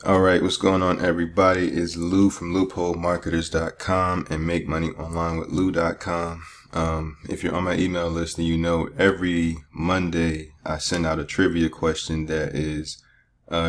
All right, what's going on, everybody? It's Lou from LoopholeMarketers.com and MakeMoneyOnlineWithLou.com. If you're on my email list, then you know every Monday I send out a trivia question that is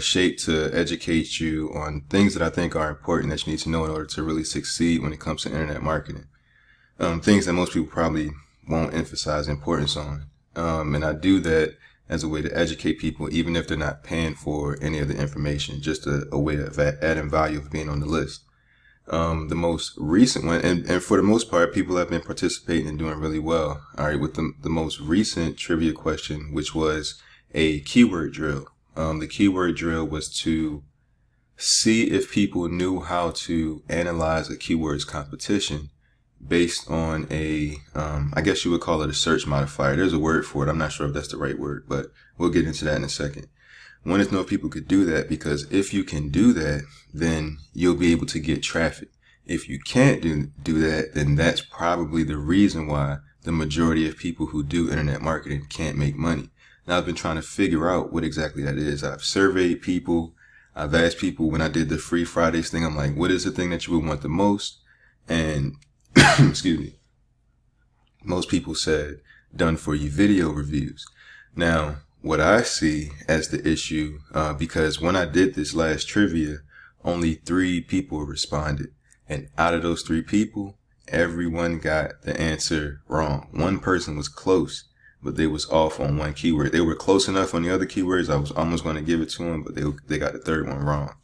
shaped to educate you on things that I think are important that you need to know in order to really succeed when it comes to internet marketing. Things that most people probably won't emphasize importance on. And I do that as a way to educate people, even if they're not paying for any of the information, just a way of adding value of being on the list. The most recent one, and for the most part, people have been participating and doing really well. All right, with the most recent trivia question, which was a keyword drill. The keyword drill was to see if people knew how to analyze a keywords competition based on I guess you would call it a search modifier. There's a word for it. I'm not sure if that's the right word, but we'll get into that in a second. Wanted to know if people could do that, because if you can do that, then you'll be able to get traffic. If you can't do that, then that's probably the reason why the majority of people who do internet marketing can't make money. Now, I've been trying to figure out what exactly that is. I've surveyed people. I've asked people when I did the Free Fridays thing, I'm like, what is the thing that you would want the most? And excuse me, most people said done for you video reviews. Now, what I see as the issue, because when I did this last trivia, only 3 people responded. And out of those 3 people, everyone got the answer wrong. One person was close, but they was off on one keyword. They were close enough on the other keywords. I was almost going to give it to them, but they got the third one wrong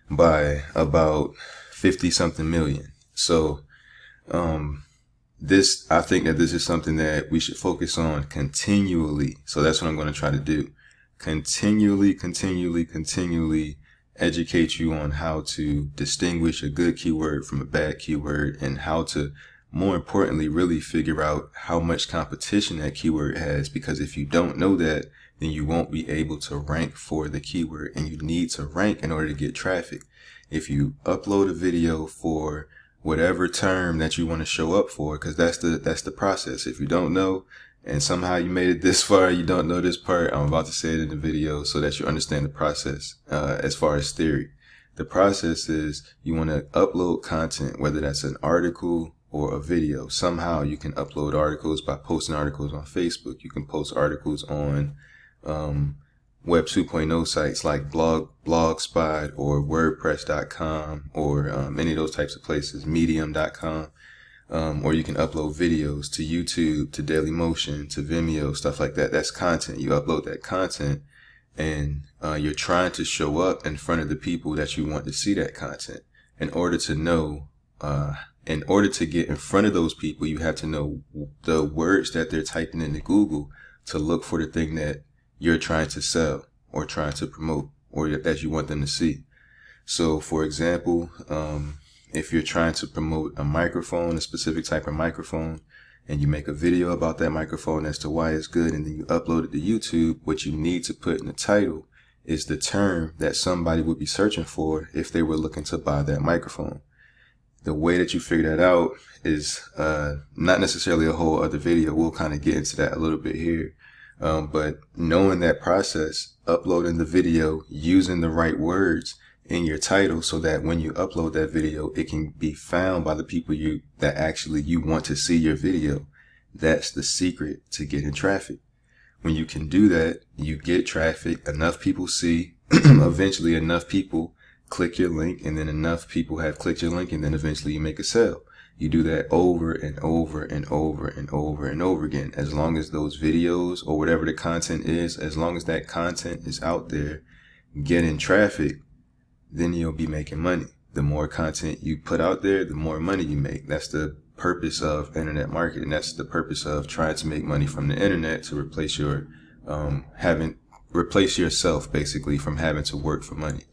by about 50 something million. So, I think that this is something that we should focus on continually. So that's what I'm going to try to do. Continually educate you on how to distinguish a good keyword from a bad keyword, and how to, more importantly, really figure out how much competition that keyword has. Because if you don't know that, then you won't be able to rank for the keyword, and you need to rank in order to get traffic. If you upload a video for whatever term that you want to show up for, because that's the process. If you don't know, and somehow you made it this far, you don't know this part, I'm about to say it in the video so that you understand the process. As far as theory, the process is you want to upload content, whether that's an article or a video. Somehow you can upload articles by posting articles on Facebook. You can post articles on Web 2.0 sites like Blogspot or WordPress.com or any of those types of places, Medium.com. Or you can upload videos to YouTube, to Dailymotion, to Vimeo, stuff like that. That's content. You upload that content, and you're trying to show up in front of the people that you want to see that content. In order to get in front of those people, you have to know the words that they're typing into Google to look for the thing that you're trying to sell or trying to promote, or that you want them to see. So, for example, if you're trying to promote a microphone, a specific type of microphone, and you make a video about that microphone as to why it's good, and then you upload it to YouTube, what you need to put in the title is the term that somebody would be searching for if they were looking to buy that microphone. The way that you figure that out is not necessarily a whole other video. We'll kind of get into that a little bit here. But knowing that process, uploading the video, using the right words in your title so that when you upload that video, it can be found by the people that actually you want to see your video. That's the secret to getting traffic. When you can do that, you get traffic, enough people see, eventually enough people click your link, and then enough people have clicked your link, and then eventually you make a sale. You do that over and over and over and over and over again. As long as those videos or whatever the content is, as long as that content is out there getting traffic, then you'll be making money. The more content you put out there, the more money you make. That's the purpose of internet marketing. That's the purpose of trying to make money from the internet, to replace replace yourself basically from having to work for money.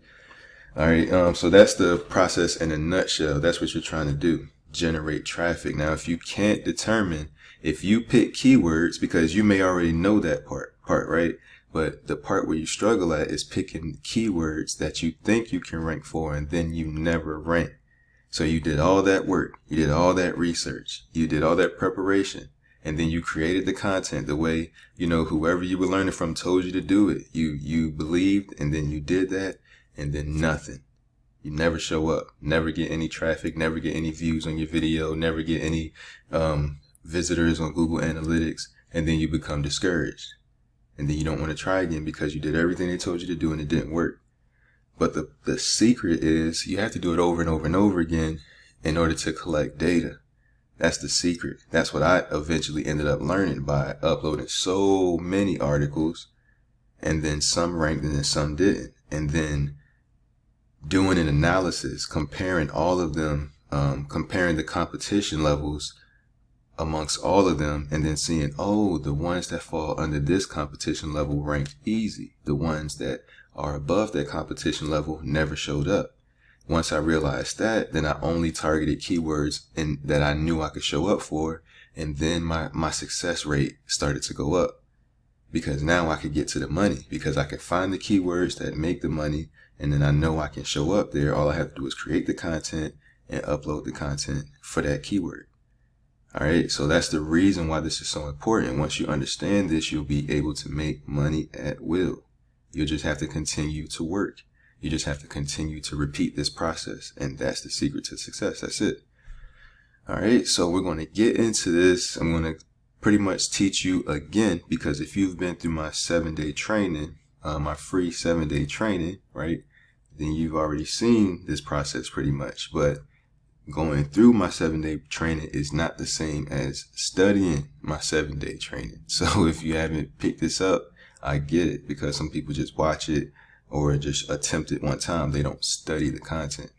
All right. So that's the process in a nutshell. That's what you're trying to do. Generate traffic. Now, if you can't determine, if you pick keywords, because you may already know that part, right? But the part where you struggle at is picking keywords that you think you can rank for, and then you never rank. So you did all that work, you did all that research, you did all that preparation, and then you created the content the way, whoever you were learning from told you to do it. You believed, and then you did that, and then nothing. You never show up, never get any traffic, never get any views on your video, never get any visitors on Google Analytics, and then you become discouraged. And then you don't want to try again because you did everything they told you to do and it didn't work. But the secret is you have to do it over and over and over again in order to collect data. That's the secret. That's what I eventually ended up learning by uploading so many articles, and then some ranked and then some didn't. And then doing an analysis, comparing all of them, comparing the competition levels amongst all of them, and then seeing, oh, the ones that fall under this competition level ranked easy. The ones that are above that competition level never showed up. Once I realized that, then I only targeted keywords that I knew I could show up for, and then my success rate started to go up. Because now I could get to the money, because I can find the keywords that make the money, and then I know I can show up there. All I have to do is create the content and upload the content for that keyword. All right, so that's the reason why this is so important. Once you understand this, you'll be able to make money at will. You'll just have to continue to work. You just have to continue to repeat this process, and that's the secret to success. That's it. All right, so we're going to get into this. I'm going to pretty much teach you again, because if you've been through my 7-day training, my free 7-day training, right, then you've already seen this process pretty much. But going through my 7-day training is not the same as studying my 7-day training. So if you haven't picked this up, I get it, because some people just watch it or just attempt it one time. They don't study the content,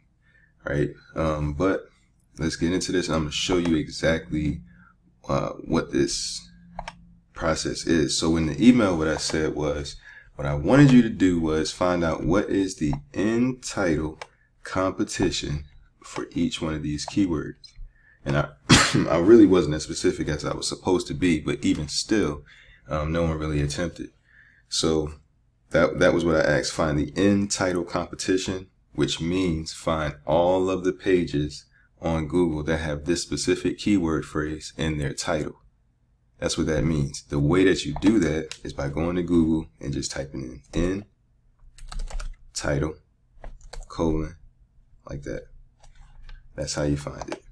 right? But let's get into this. I'm going to show you exactly what this process is. So in the email, what I said was, what I wanted you to do was find out what is the end title competition for each one of these keywords. And I really wasn't as specific as I was supposed to be, but even still, no one really attempted. So that was what I asked. Find the end title competition, which means find all of the pages on Google that have this specific keyword phrase in their title. That's what that means. The way that you do that is by going to Google and just typing in title, colon, like that. That's how you find it.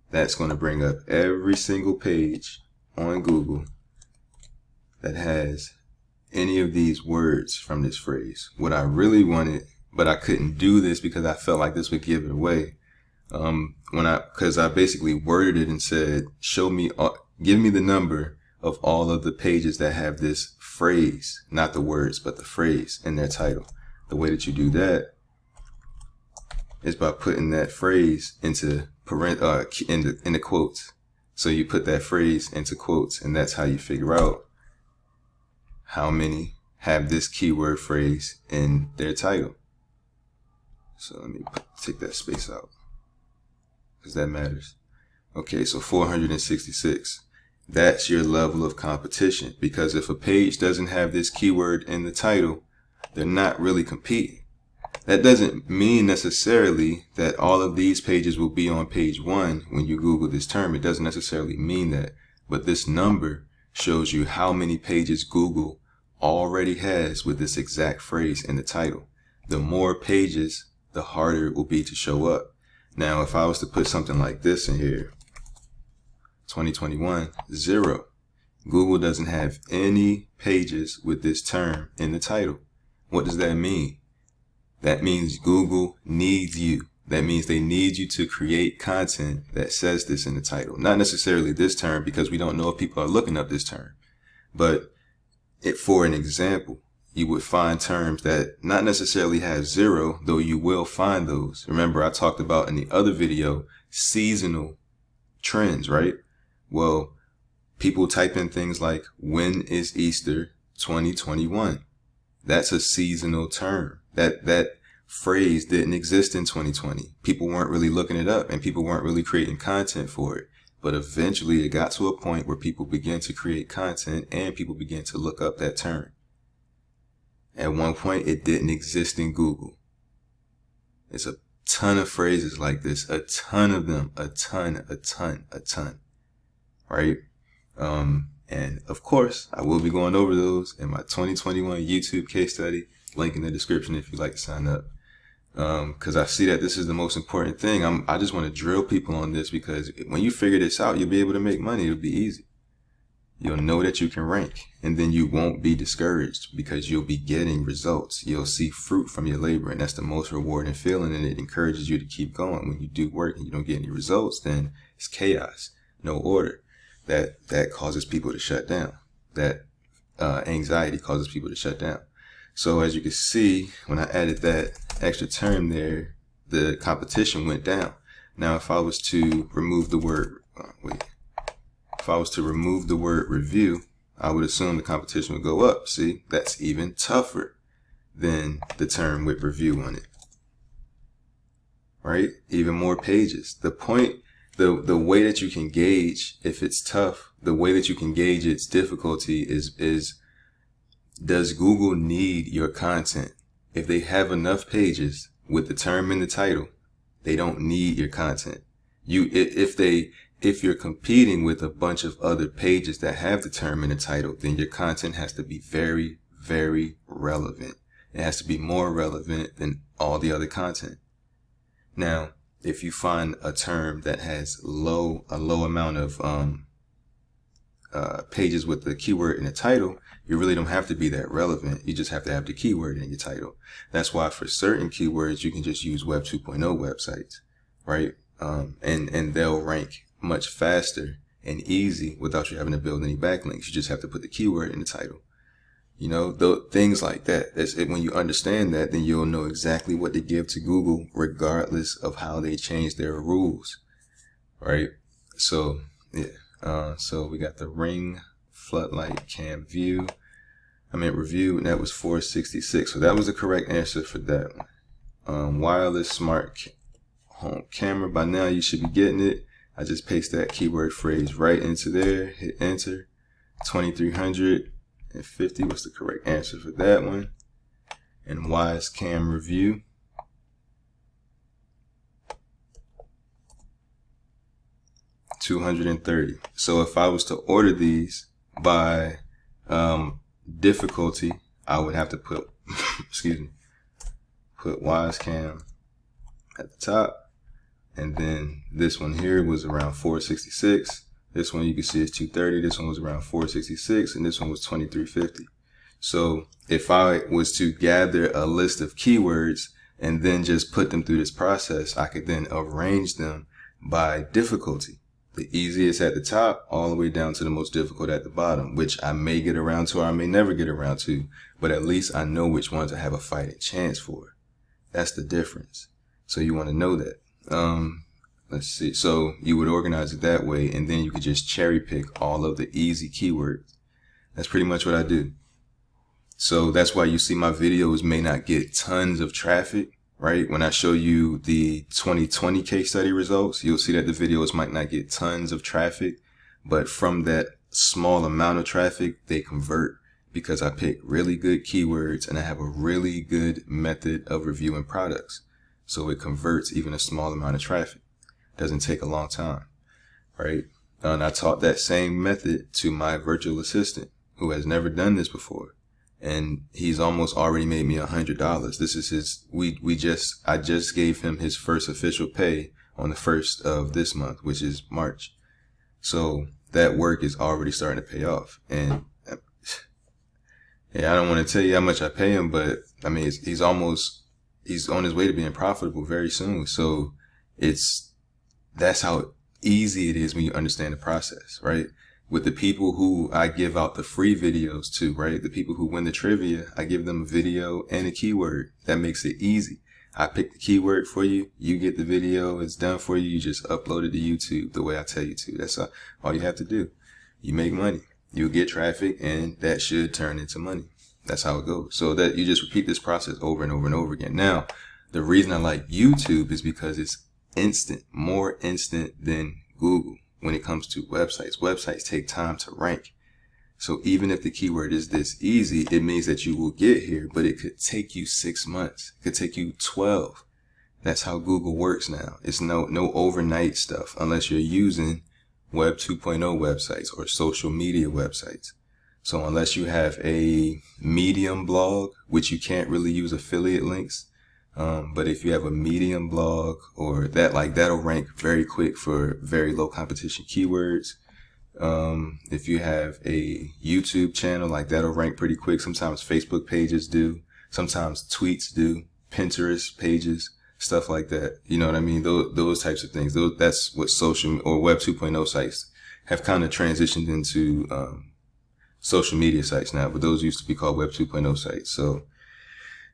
That's going to bring up every single page on Google that has any of these words from this phrase. What I really wanted, but I couldn't do this because I felt like this would give it away. Because I basically worded it and said, give me the number of all of the pages that have this phrase, not the words, but the phrase in their title. The way that you do that is by putting that phrase into in the quotes. So you put that phrase into quotes, and that's how you figure out how many have this keyword phrase in their title. So let me take that space out, because that matters. Okay, so 466. That's your level of competition, because if a page doesn't have this keyword in the title, they're not really competing. That doesn't mean necessarily that all of these pages will be on page 1 when you Google this term. It doesn't necessarily mean that. But this number shows you how many pages Google already has with this exact phrase in the title. The more pages, the harder it will be to show up. Now, if I was to put something like this in here, 2021, 0. Google doesn't have any pages with this term in the title. What does that mean? That means Google needs you. That means they need you to create content that says this in the title. Not necessarily this term, because we don't know if people are looking up this term. But for an example, you would find terms that not necessarily have 0, though you will find those. Remember, I talked about in the other video, seasonal trends, right? Well, people type in things like, when is Easter 2021? That's a seasonal term. That phrase didn't exist in 2020. People weren't really looking it up, and people weren't really creating content for it. But eventually it got to a point where people began to create content and people began to look up that term. At one point, it didn't exist in Google. It's a ton of phrases like this, a ton of them, a ton. Right? And of course, I will be going over those in my 2021 YouTube case study. Link in the description if you'd like to sign up. Because I see that this is the most important thing. I just want to drill people on this, because when you figure this out, you'll be able to make money. It'll be easy. You'll know that you can rank, and then you won't be discouraged because you'll be getting results. You'll see fruit from your labor, and that's the most rewarding feeling, and it encourages you to keep going. When you do work and you don't get any results, then it's chaos, no order. That causes people to shut down. That anxiety causes people to shut down. So as you can see, when I added that extra term there, the competition went down. Now, if I was to remove the word, review, I would assume the competition would go up. See, that's even tougher than the term with review on it, right? Even more pages. The point, the way that you can gauge if it's tough, the way that you can gauge its difficulty is does Google need your content? If they have enough pages with the term in the title, they don't need your content. If you're competing with a bunch of other pages that have the term in the title, then your content has to be very, very relevant. It has to be more relevant than all the other content. Now, if you find a term that has a low amount of pages with the keyword in the title, you really don't have to be that relevant. You just have to have the keyword in your title. That's why for certain keywords, you can just use Web 2.0 websites, right? And they'll rank much faster and easy without you having to build any backlinks. You just have to put the keyword in the title. You know, things like that. When you understand that, then you'll know exactly what to give to Google, regardless of how they change their rules, right? So, yeah. So we got the Ring Floodlight Cam review, and that was 466. So that was the correct answer for that one. Wireless smart home camera. By now you should be getting it. I just paste that keyword phrase right into there, hit enter. 2350 was the correct answer for that one. And Wise Cam review. $230. So if I was to order these by difficulty, I would have to put put Wise Cam at the top, and then this one here was around 466. This one you can see is 230. This one was around 466, and this one was 2350. So if I was to gather a list of keywords and then just put them through this process, I could then arrange them by difficulty. The easiest at the top, all the way down to the most difficult at the bottom, which I may get around to or I may never get around to, but at least I know which ones I have a fighting chance for. That's the difference. So you want to know that. Let's see. So you would organize it that way, and then you could just cherry pick all of the easy keywords. That's pretty much what I do. So that's why you see my videos may not get tons of traffic. Right? When I show you the 2020 case study results, you'll see that the videos might not get tons of traffic, but from that small amount of traffic, they convert because I pick really good keywords and I have a really good method of reviewing products. So it converts even a small amount of traffic. Doesn't take a long time, right? And I taught that same method to my virtual assistant who has never done this before. And he's almost already made me $100. This is his, I just gave him his first official pay on the 1st of this month, which is March. So that work is already starting to pay off. And yeah, I don't want to tell you how much I pay him, but I mean, he's on his way to being profitable very soon. So that's how easy it is when you understand the process, right? With the people who I give out the free videos to, right? The people who win the trivia, I give them a video and a keyword. That makes it easy. I pick the keyword for you. You get the video. It's done for you. You just upload it to YouTube the way I tell you to. That's all you have to do. You make money. You get traffic, and that should turn into money. That's how it goes. So that you just repeat this process over and over and over again. Now, the reason I like YouTube is because it's instant, more instant than Google. When it comes to websites take time to rank. So even if the keyword is this easy, it means that you will get here, but it could take you 6 months. It could take you 12. That's how Google works now. It's no overnight stuff unless you're using Web 2.0 websites or social media websites. So unless you have a Medium blog, which you can't really use affiliate links, but if you have a Medium blog or that, like, that'll rank very quick for very low competition keywords. If you have a YouTube channel, like, that'll rank pretty quick. Sometimes Facebook pages do, sometimes tweets do, Pinterest pages, stuff like that. You know what I mean? Those types of things. That's what social or Web 2.0 sites have kind of transitioned into, social media sites now, but those used to be called Web 2.0 sites. So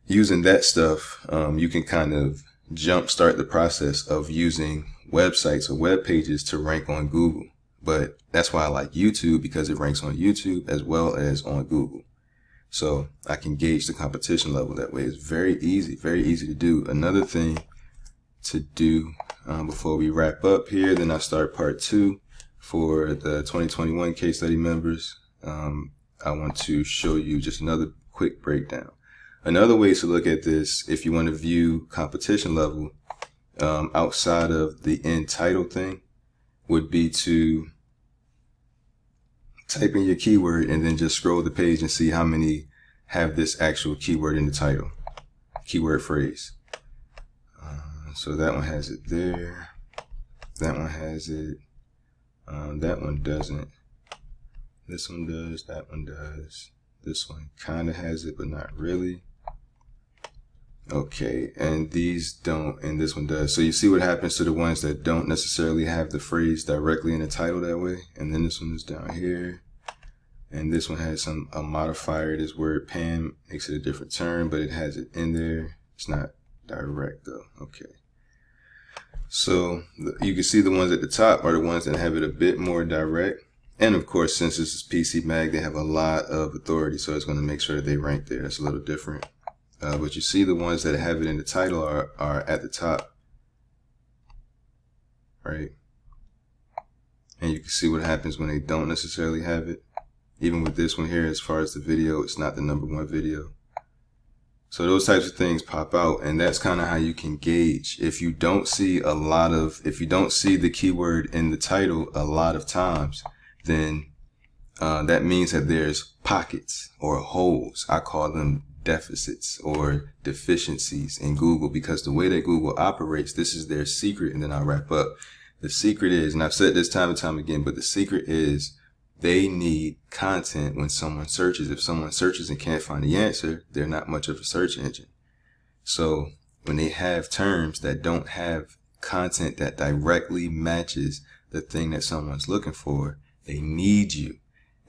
using that stuff, you can kind of jumpstart the process of using websites or web pages to rank on Google. But that's why I like YouTube, because it ranks on YouTube as well as on Google. So I can gauge the competition level that way. It's very easy to do. Another thing to do before we wrap up here, then I start part 2 for the 2021 case study members. I want to show you just another quick breakdown. Another way to look at this, if you want to view competition level outside of the end title thing, would be to type in your keyword and then just scroll the page and see how many have this actual keyword in the title, keyword phrase. So that one has it there. That one has it. That one doesn't. This one does. That one does. This one kind of has it, but not really. Okay, and these don't, and this one does. So you see what happens to the ones that don't necessarily have the phrase directly in the title that way. And then this one is down here. And this one has a modifier. This word pan makes it a different term, but it has it in there. It's not direct though. Okay. So you can see the ones at the top are the ones that have it a bit more direct. And of course, since this is PC Mag, they have a lot of authority, so it's going to make sure that they rank there. That's a little different. But you see the ones that have it in the title are at the top, right? And you can see what happens when they don't necessarily have it. Even with this one here, as far as the video, it's not the #1 video. So those types of things pop out, and that's kind of how you can gauge. If you don't see the keyword in the title a lot of times, then that means that there's pockets or holes. I call them deficits or deficiencies in Google, because the way that Google operates, this is their secret, and then I'll wrap up. The secret is, and I've said this time and time again, but the secret is they need content when someone searches. If someone searches and can't find the answer, they're not much of a search engine. So when they have terms that don't have content that directly matches the thing that someone's looking for, they need you.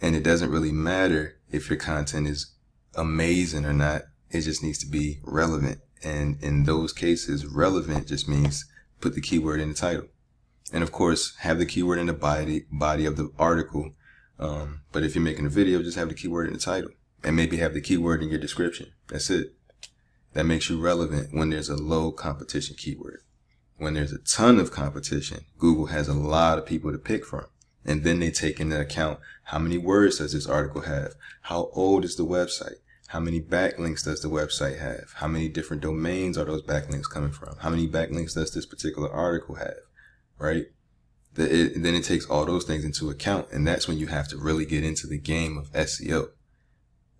And it doesn't really matter if your content is amazing or not. It just needs to be relevant. And in those cases, relevant just means put the keyword in the title. And of course, have the keyword in the body of the article. But if you're making a video, just have the keyword in the title and maybe have the keyword in your description. That's it. That makes you relevant when there's a low competition keyword. When there's a ton of competition, Google has a lot of people to pick from. And then they take into account how many words does this article have? How old is the website? How many backlinks does the website have? How many different domains are those backlinks coming from? How many backlinks does this particular article have? Right? Then it takes all those things into account. And that's when you have to really get into the game of SEO.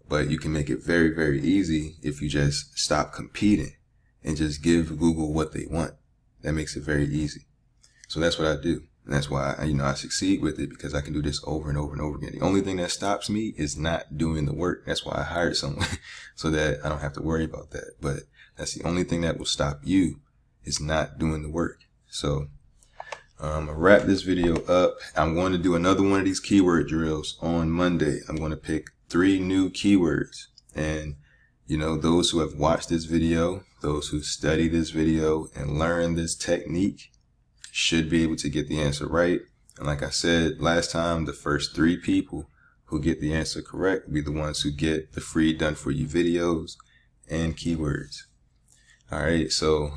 But you can make it very, very easy if you just stop competing and just give Google what they want. That makes it very easy. So that's what I do. And that's why, I succeed with it, because I can do this over and over and over again. The only thing that stops me is not doing the work. That's why I hired someone so that I don't have to worry about that. But that's the only thing that will stop you, is not doing the work. So I'm going to wrap this video up. I'm going to do another one of these keyword drills on Monday. I'm going to pick 3 new keywords. And, those who have watched this video, those who study this video and learn this technique, should be able to get the answer right. And like I said last time, the first 3 people who get the answer correct will be the ones who get the free done for you videos and keywords. All right. So,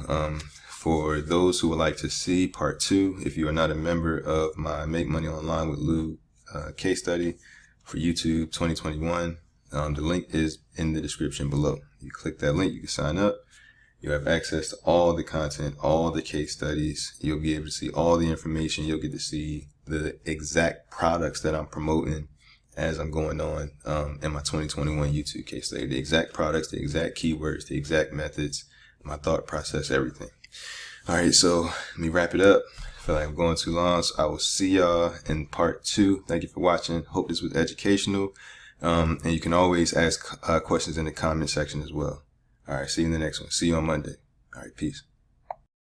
for those who would like to see part 2, if you are not a member of my Make Money Online with Lou case study for YouTube 2021, the link is in the description below. You click that link, you can sign up. You have access to all the content, all the case studies. You'll be able to see all the information. You'll get to see the exact products that I'm promoting as I'm going on in my 2021 YouTube case study. The exact products, the exact keywords, the exact methods, my thought process, everything. All right, so let me wrap it up. I feel like I'm going too long, so I will see y'all in part 2. Thank you for watching. Hope this was educational. And you can always ask questions in the comment section as well. All right, see you in the next one. See you on Monday. All right, peace.